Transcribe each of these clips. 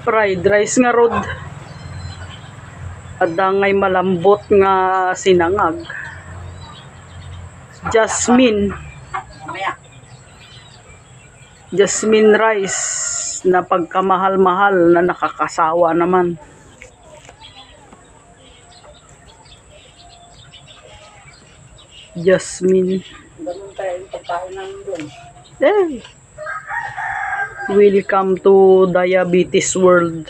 Fried rice nga rod. Adangay malambot nga sinangag. Jasmine rice na pagkamahal-mahal na nakakasawa naman. Jasmine. Ganun tayo yung pagkain namin doon. Welcome to Diabetes World.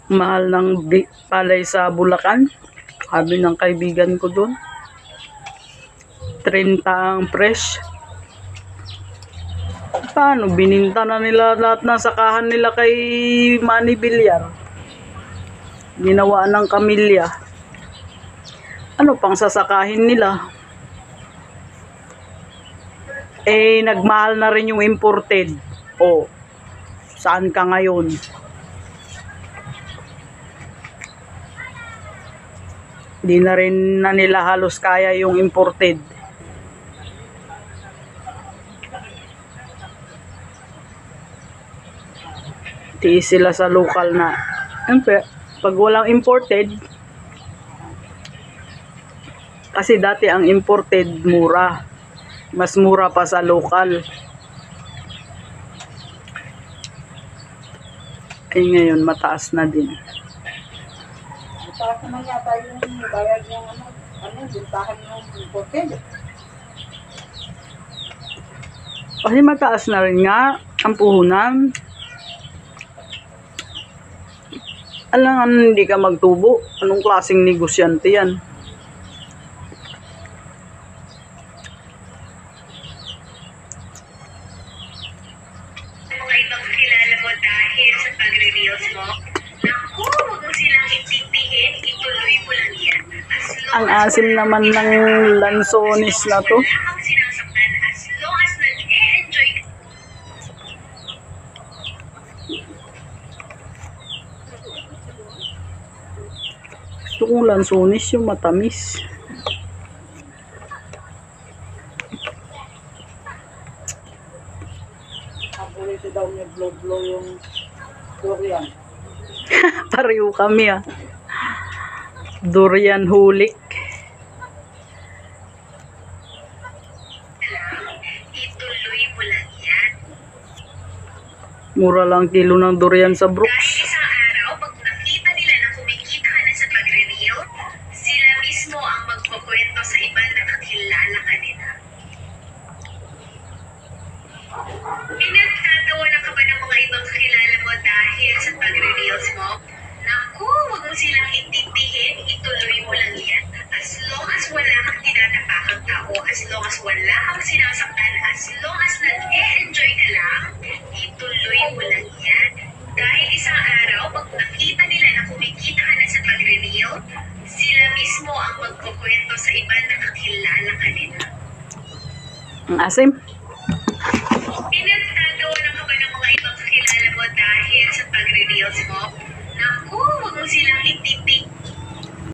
Mahal ng palay sa Bulacan. Sabi ng kaibigan ko doon. 30 ang fresh. Paano? Bininta na nila lahat ng sakahan nila kay Manny Villar. Ginawa ng kamilya. Ano pang sasakahin nila? Nagmahal na rin yung imported. Saan ka ngayon? Di na rin na nila halos kaya yung imported. Tiis sila sa local na. Pag walang imported, kasi dati ang imported mura. Mas mura pa sa local. Ngayon mataas na din. Mataas naman yata yung bayad ng bintahan ng imported. Kasi mataas na rin nga ang puhunan. Alangan hindi ka magtubo. Anong klaseng negosyante yan? Mga ibang kilala mo dahil sa pagre-reels mo? Naku, huwag mo silang intindihin. Ituloy mo lang yan. Ang asim naman ng lansones na to. Wala kang sinasaktan as long as nag-e-enjoy ka. Gusto kong lansones yung matamis. Paborito daw niya blow yung durian. Pareho kami Durian hulik. Ituloy mo lang yan. Mura lang kilo ng durian sa Brooks. Dahil isang araw, pag nakita nila na kumikita ka na sa pagre-reel, sila mismo ang magkukwento sa iba na kakilala ka nila. Pinagtatawanan ka ba ng mga ibang kakilala mo dahil sa pagre-reels mo? Naku, huwag mo silang intindihin, ituloy mo lang yan. As long as wala kang tinatapakang tao, as long as wala kang sinasaktan, as long as nag-e-enjoy ka lang, ituloy mo lang yan. Dahil isang araw, pag nakita nila na kumikita ka na sa pagre-reel, sila mismo ang magkukwento sa iba na kakilala ka nila. Ang asim. Pinagtatawanan ka ba ng mga ibang kakilala mo dahil sa pagre-reels mo? Naku, huwag mo silang intindihin.